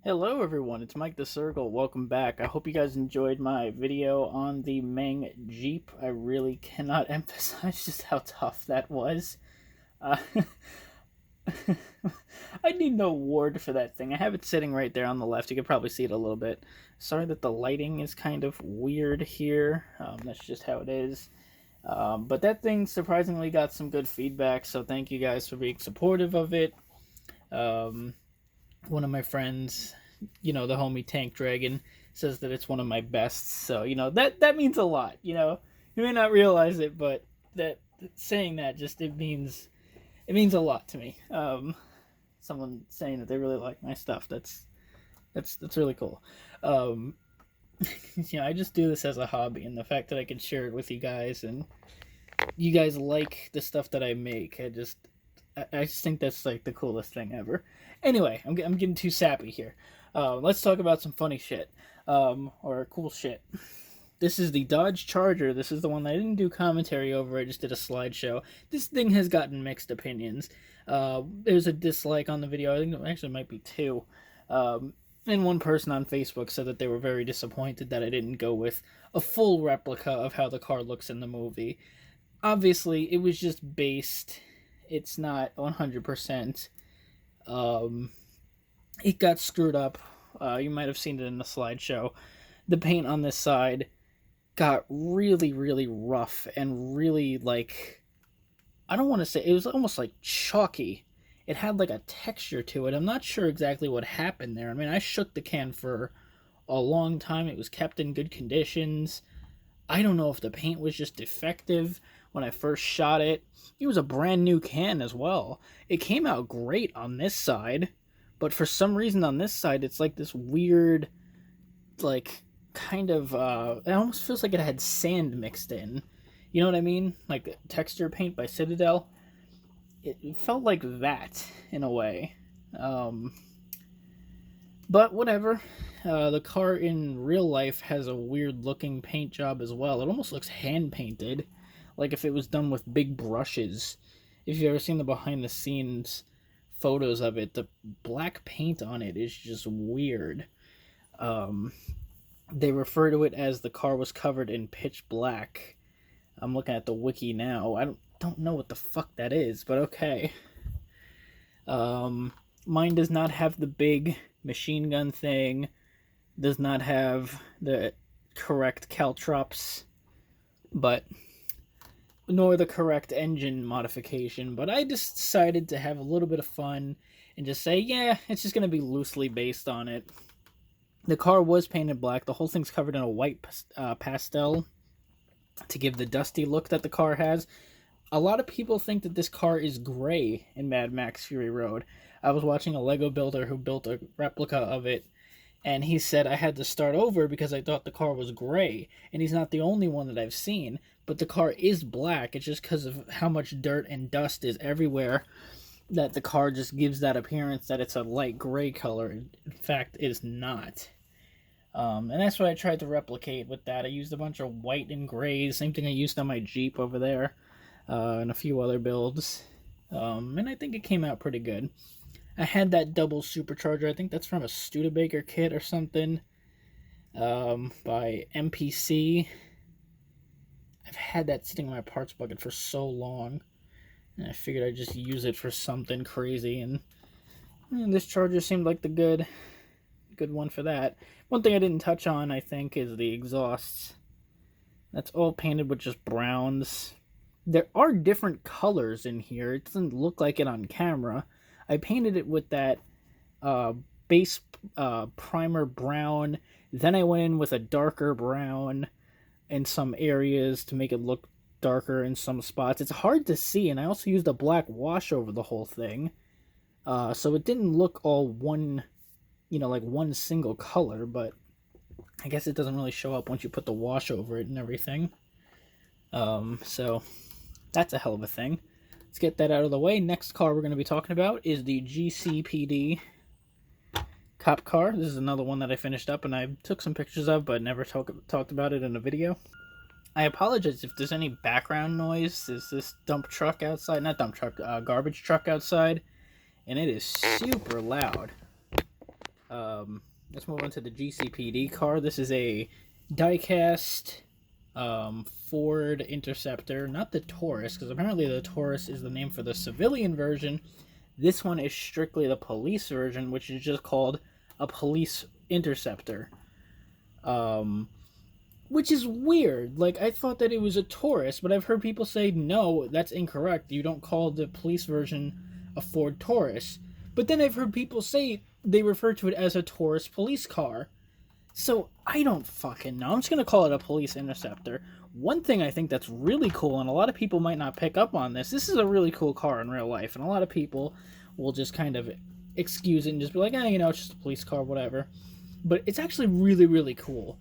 Hello everyone, it's Mike the Circle. Welcome back. I hope you guys enjoyed my video on the Meng Jeep. I really cannot emphasize just how tough that was. Uh, I need no award for that thing. I have it sitting right there on the left. You can probably see it a little bit. Sorry that the lighting is kind of weird here. That's just how it is. But that thing surprisingly got some good feedback, so thank you guys for being supportive of it. One of my friends, the homie Tank Dragon, says that it's one of my bests. So, that means a lot, You may not realize it, but that saying that just it means a lot to me. Someone saying that they really like my stuff. That's really cool. I just do this as a hobby, and the fact that I can share it with you guys and you guys like the stuff that I make, I just think that's like the coolest thing ever. Anyway, I'm getting too sappy here. Let's talk about some funny shit, or cool shit. This is the Dodge Charger. This is the one that I didn't do commentary over. I just did a slideshow. This thing has gotten mixed opinions. There's a dislike on the video. I think actually it might be two. And one person on Facebook said that they were very disappointed that I didn't go with a full replica of how the car looks in the movie. Obviously, it was just based. It's not 100%. It got screwed up. You might have seen it in the slideshow. The paint on this side got really, really rough and really, I don't want to say, it was almost like chalky. It had like a texture to it. I'm not sure exactly what happened there. I mean, I shook the can for a long time. It was kept in good conditions. I don't know if the paint was just defective when I first shot it. It was a brand new can as well. It came out great on this side, but for some reason on this side, it's like this weird, kind of, it almost feels like it had sand mixed in. You know what I mean? Like texture paint by Citadel. It felt like that in a way. But whatever. The car in real life has a weird looking paint job as well. It almost looks hand painted, like if it was done with big brushes. If you've ever seen the behind the scenes photos of it, the black paint on it is just weird. They refer to it as the car was covered in pitch black. I'm looking at the wiki now. I don't know what the fuck that is, but okay. Mine does not have the big machine gun thing, does not have the correct caltrops, nor the correct engine modification, but I just decided to have a little bit of fun and just say, yeah, it's just going to be loosely based on it. The car was painted black. The whole thing's covered in a white pastel to give the dusty look that the car has. A lot of people think that this car is gray in Mad Max Fury Road. I was watching a Lego builder who built a replica of it, and he said I had to start over because I thought the car was gray. And he's not the only one that I've seen, but the car is black. It's just because of how much dirt and dust is everywhere that the car just gives that appearance that it's a light gray color. In fact, it is not. And that's what I tried to replicate with that. I used a bunch of white and grays, same thing I used on my Jeep over there, and a few other builds. And I think it came out pretty good. I had that double supercharger. I think that's from a Studebaker kit or something, by MPC. I've had that sitting in my parts bucket for so long, and I figured I'd just use it for something crazy, and this charger seemed like the good one for that. One thing I didn't touch on, I think, is the exhausts. That's all painted with just browns. There are different colors in here. It doesn't look like it on camera. I painted it with that base primer brown. Then I went in with a darker brown in some areas to make it look darker in some spots. It's hard to see, and I also used a black wash over the whole thing. So it didn't look all one, like one single color, but I guess it doesn't really show up once you put the wash over it and everything. So that's a hell of a thing. Let's get that out of the way. Next car we're going to be talking about is the GCPD cop car. This is another one that I finished up and I took some pictures of, but never talked about it in a video. I apologize if there's any background noise. There's this dump truck outside, not dump truck, garbage truck outside, and it is super loud. Let's move on to the GCPD car. This is a diecast Ford Interceptor, not the Taurus, because apparently the Taurus is the name for the civilian version. This one is strictly the police version, which is just called a police Interceptor. Which is weird. Like, I thought that it was a Taurus, but I've heard people say, no, that's incorrect. You don't call the police version a Ford Taurus. But then I've heard people say they refer to it as a Taurus police car. So, I don't fucking know. I'm just going to call it a police Interceptor. One thing I think that's really cool, and a lot of people might not pick up on this is a really cool car in real life, and a lot of people will just kind of excuse it and just be like, it's just a police car, whatever. But it's actually really, really cool.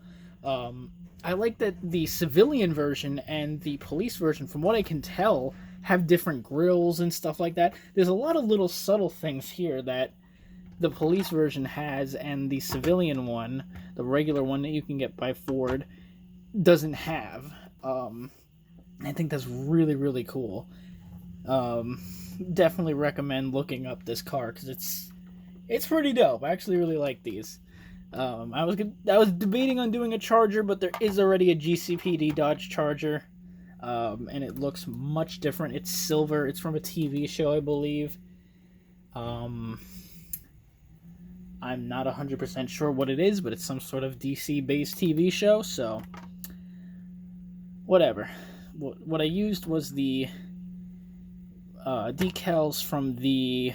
I like that the civilian version and the police version, from what I can tell, have different grills and stuff like that. There's a lot of little subtle things here that the police version has, and the civilian one, the regular one that you can get by Ford, doesn't have. I think that's really, really cool. Definitely recommend looking up this car because it's pretty dope. I actually really like these. I was debating on doing a Charger, but there is already a GCPD Dodge Charger, and it looks much different. It's silver. It's from a TV show, I believe. I'm not 100% sure what it is, but it's some sort of DC-based TV show, so whatever. What I used was the decals from the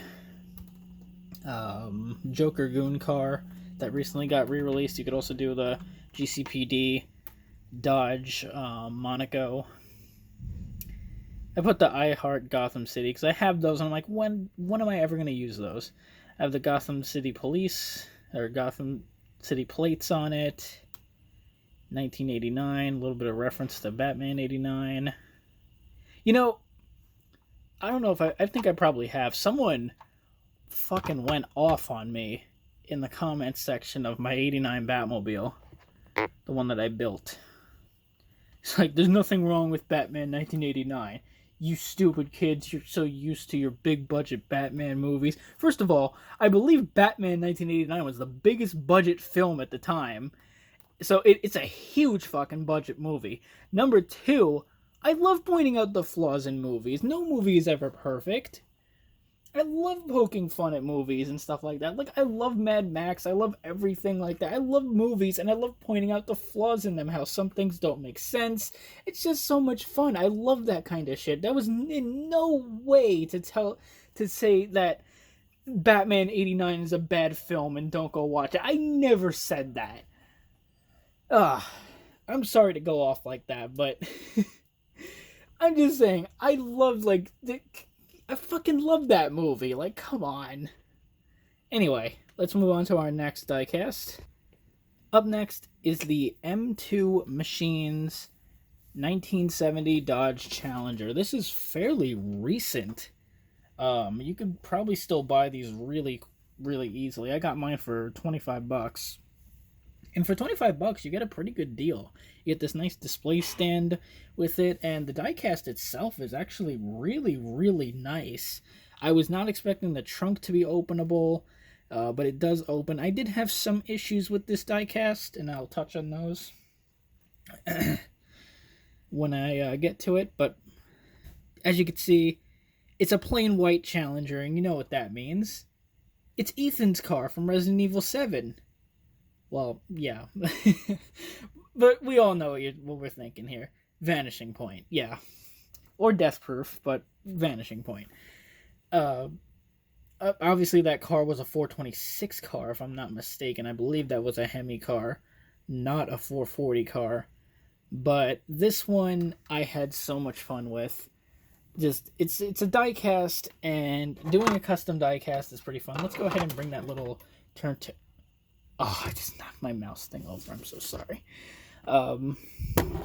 Joker Goon car that recently got re-released. You could also do the GCPD Dodge Monaco. I put the I Heart Gotham City because I have those, and I'm like, when am I ever going to use those? I have the Gotham City Police, or Gotham City plates on it. 1989, a little bit of reference to Batman 89. I don't know if I think I probably have. Someone fucking went off on me in the comments section of my 89 Batmobile, the one that I built. It's like, there's nothing wrong with Batman 1989. You stupid kids, you're so used to your big budget Batman movies. First of all, I believe Batman 1989 was the biggest budget film at the time. So it's a huge fucking budget movie. Number two, I love pointing out the flaws in movies. No movie is ever perfect. I love poking fun at movies and stuff like that. Like, I love Mad Max. I love everything like that. I love movies, and I love pointing out the flaws in them, how some things don't make sense. It's just so much fun. I love that kind of shit. That was in no way to say that Batman 89 is a bad film and don't go watch it. I never said that. I'm sorry to go off like that, but I'm just saying, I fucking love that movie. Like, come on. Anyway, let's move on to our next diecast. Up next is the M2 Machines 1970 Dodge Challenger. This is fairly recent. You could probably still buy these really, really easily. I got mine for $25. And for $25, you get a pretty good deal. You get this nice display stand with it, and the diecast itself is actually really, really nice. I was not expecting the trunk to be openable, but it does open. I did have some issues with this diecast, and I'll touch on those when I get to it. But as you can see, it's a plain white Challenger, and you know what that means. It's Ethan's car from Resident Evil 7. Well, yeah. But we all know what we're thinking here. Vanishing Point, yeah. Or Death Proof, but Vanishing Point. Obviously that car was a 426 car, if I'm not mistaken. I believe that was a Hemi car, not a 440 car. But this one I had so much fun with. Just, it's a diecast, and doing a custom diecast is pretty fun. Let's go ahead and bring that little turn to... Oh, I just knocked my mouse thing over. I'm so sorry.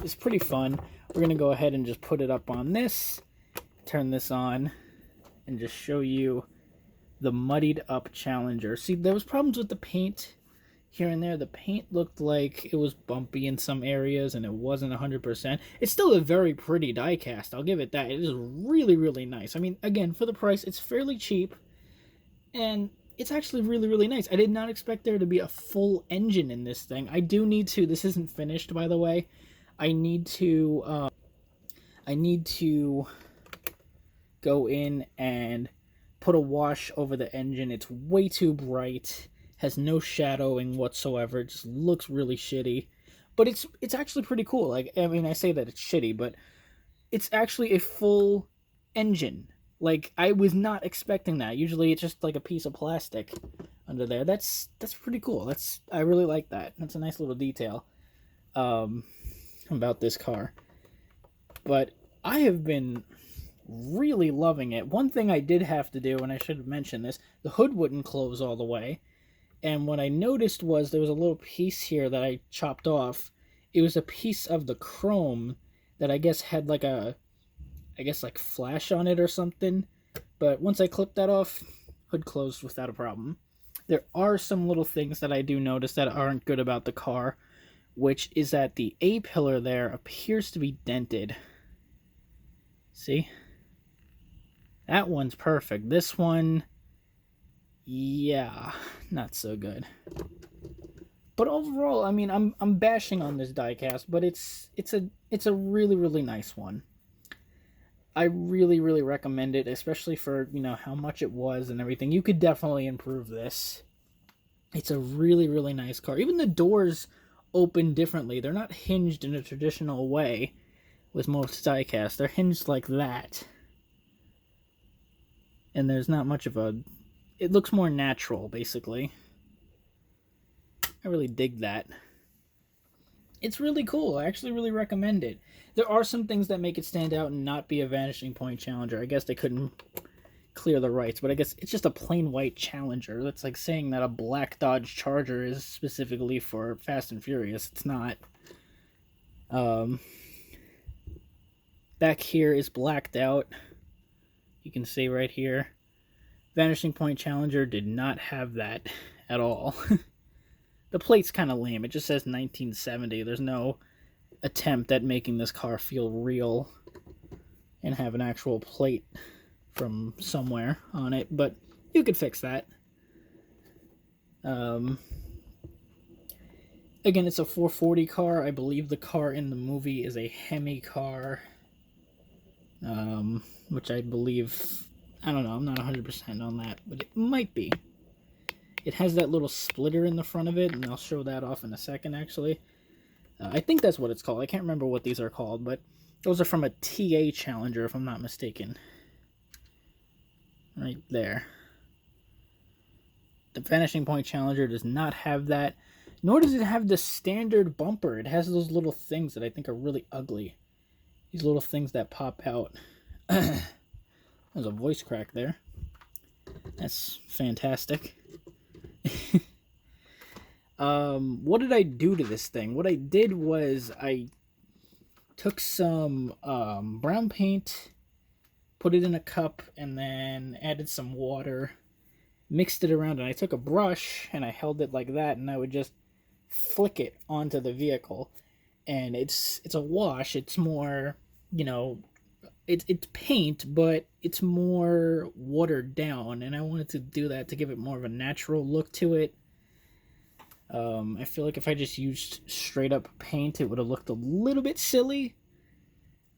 It's pretty fun. We're going to go ahead and just put it up on this, turn this on, and just show you the muddied up Challenger. See, there was problems with the paint here and there. The paint looked like it was bumpy in some areas, and it wasn't 100%. It's still a very pretty diecast. I'll give it that. It is really, really nice. I mean, again, for the price, it's fairly cheap. And it's actually really, really nice. I did not expect there to be a full engine in this thing. I do need to, this isn't finished, by the way. I need to, I need to go in and put a wash over the engine. It's way too bright, has no shadowing whatsoever. It just looks really shitty. But it's actually pretty cool. Like, I mean, I say that it's shitty, but it's actually a full engine. Like, I was not expecting that. Usually it's just like a piece of plastic under there. That's pretty cool. I really like that. That's a nice little detail about this car. But I have been really loving it. One thing I did have to do, and I should have mentioned this, the hood wouldn't close all the way. And what I noticed was there was a little piece here that I chopped off. It was a piece of the chrome that I guess had like like flash on it or something. But once I clipped that off, hood closed without a problem. There are some little things that I do notice that aren't good about the car, which is that the A-pillar there appears to be dented. See? That one's perfect. This one, yeah, not so good. But overall, I mean, I'm bashing on this diecast, but it's a really, really nice one. I really, really recommend it, especially for, you know, how much it was and everything. You could definitely improve this. It's a really, really nice car. Even the doors open differently. They're not hinged in a traditional way with most diecasts. They're hinged like that. And there's not much of a... It looks more natural, basically. I really dig that. It's really cool. I actually really recommend it. There are some things that make it stand out and not be a Vanishing Point Challenger. I guess they couldn't clear the rights, but I guess it's just a plain white Challenger. That's like saying that a black Dodge Charger is specifically for Fast and Furious. It's not. Back here is blacked out. You can see right here. Vanishing Point Challenger did not have that at all. The plate's kind of lame. It just says 1970. There's no attempt at making this car feel real and have an actual plate from somewhere on it, but you could fix that. Again, it's a 440 car. I believe the car in the movie is a Hemi car, which I believe, I don't know, I'm not 100% on that, but it might be. It has that little splitter in the front of it, and I'll show that off in a second, actually. I think that's what it's called. I can't remember what these are called, but those are from a TA Challenger, if I'm not mistaken. Right there. The Vanishing Point Challenger does not have that, nor does it have the standard bumper. It has those little things that I think are really ugly. These little things that pop out. There's a voice crack there. That's fantastic. What did I do to this thing? What I did was I took some brown paint, put it in a cup, and then added some water, mixed it around, and I took a brush and I held it like that, and I would just flick it onto the vehicle. And it's a wash. It's more, you know, it's paint, but it's more watered down, and I wanted to do that to give it more of a natural look to it. I feel like if I just used straight up paint, it would have looked a little bit silly,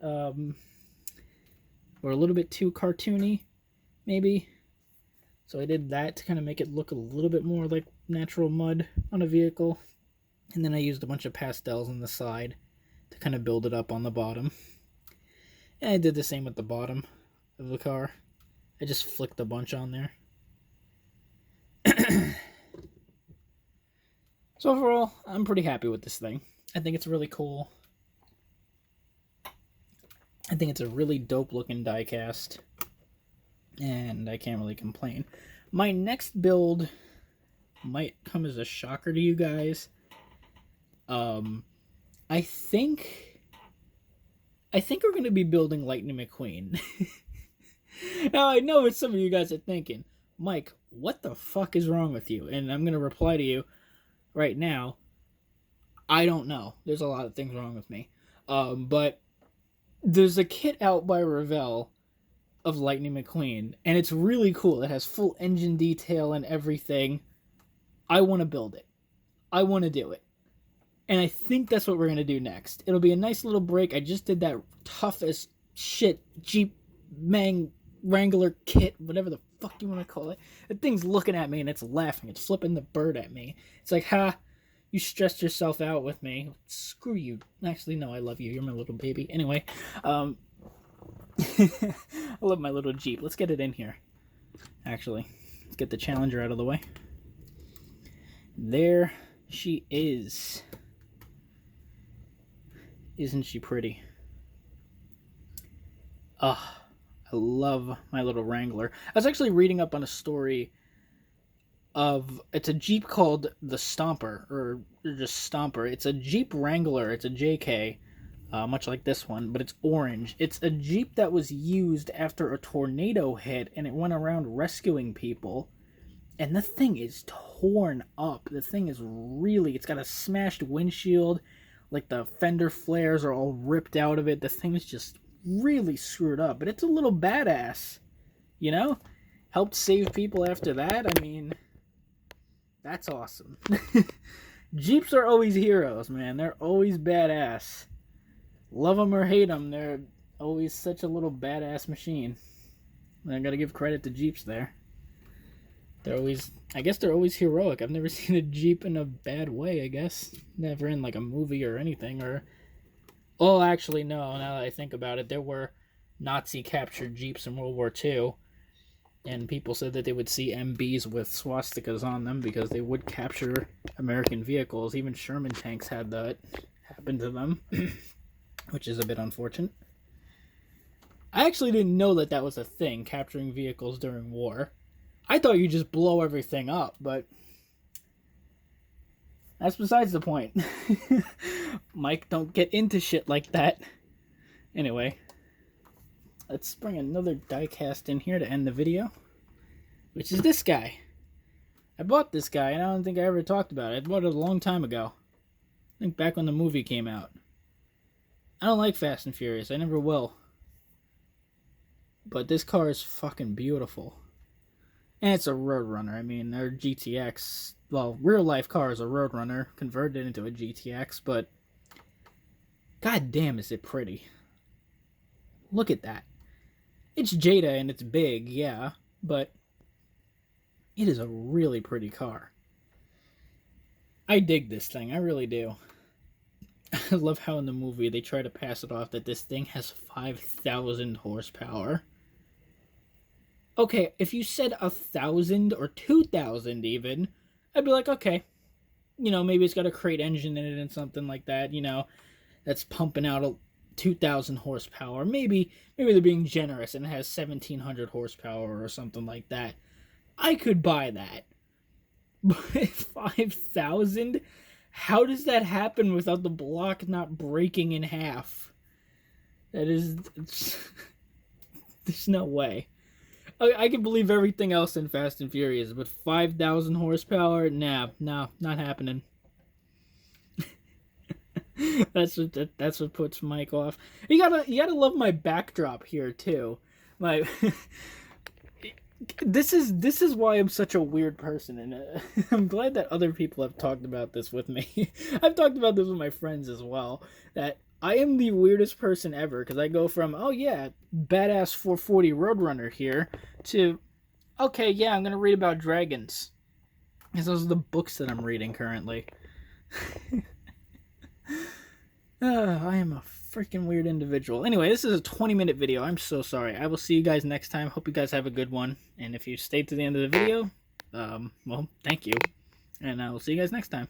or a little bit too cartoony, maybe. So I did that to kind of make it look a little bit more like natural mud on a vehicle. And then I used a bunch of pastels on the side to kind of build it up on the bottom. And I did the same with the bottom of the car. I just flicked a bunch on there. So overall, I'm pretty happy with this thing. I think it's really cool. I think it's a really dope looking diecast. And I can't really complain. My next build might come as a shocker to you guys. I think we're going to be building Lightning McQueen. Now, I know what some of you guys are thinking. Mike, what the fuck is wrong with you? And I'm going to reply to you right now. I don't know. There's a lot of things wrong with me. But there's a kit out by Revell of Lightning McQueen, and it's really cool. It has full engine detail and everything. I want to build it. I want to do it. And I think that's what we're going to do next. It'll be a nice little break. I just did that tough as shit Jeep Wrangler kit, whatever the fuck you want to call it. The thing's looking at me and it's laughing. It's flipping the bird at me. It's like, ha, you stressed yourself out with me. Screw you. Actually, no, I love you. You're my little baby. Anyway, I love my little Jeep. Let's get it in here. Actually, let's get the Challenger out of the way. There she is. Isn't she pretty? I love my little Wrangler. I was actually reading up on a story of, it's a Jeep called the Stomper, or just Stomper. It's a Jeep Wrangler. It's a JK, much like this one, but it's orange. It's a Jeep that was used after a tornado hit, and it went around rescuing people. And the thing is torn up. The thing is really, it's got a smashed windshield. Like the fender flares are all ripped out of it. The thing is just really screwed up. But it's a little badass. You know? Helped save people after that. I mean, that's awesome. Jeeps are always heroes, man. They're always badass. Love them or hate them, they're always such a little badass machine. I gotta give credit to Jeeps there. They're always, I guess they're always heroic. I've never seen a Jeep in a bad way, I guess. Never in like a movie or anything. Or, oh, actually, no, now that I think about it, there were Nazi captured Jeeps in World War II. And people said that they would see MBs with swastikas on them because they would capture American vehicles. Even Sherman tanks had that happen to them, which is a bit unfortunate. I actually didn't know that that was a thing, capturing vehicles during war. I thought you just blow everything up, but that's besides the point. Mike, don't get into shit like that. Anyway, let's bring another diecast in here to end the video, which is this guy. I bought this guy, and I don't think I ever talked about it. I bought it a long time ago. I think back when the movie came out. I don't like Fast and Furious. I never will. But this car is fucking beautiful. And it's a Roadrunner. I mean, their GTX, well, real-life car is a Roadrunner converted into a GTX, but god damn is it pretty. Look at that. It's Jada and it's big, yeah, but it is a really pretty car. I dig this thing, I really do. I love how in the movie they try to pass it off that this thing has 5,000 horsepower. Okay, if you said 1,000 or 2,000 even, I'd be like, okay. You know, maybe it's got a crate engine in it and something like that, you know, that's pumping out 2,000 horsepower. Maybe they're being generous and it has 1,700 horsepower or something like that. I could buy that. But 5,000? How does that happen without the block not breaking in half? That is... there's no way. I can believe everything else in Fast and Furious, but 5,000 horsepower? Nah, not happening. That's what puts Mike off. You gotta love my backdrop here too. My this is why I'm such a weird person, and I'm glad that other people have talked about this with me. I've talked about this with my friends as well. That I am the weirdest person ever, because I go from, oh yeah, badass 440 Roadrunner here, to, okay, yeah, I'm going to read about dragons. Because those are the books that I'm reading currently. I am a freaking weird individual. Anyway, this is a 20-minute video. I'm so sorry. I will see you guys next time. Hope you guys have a good one. And if you stayed to the end of the video, well, thank you. And I will see you guys next time.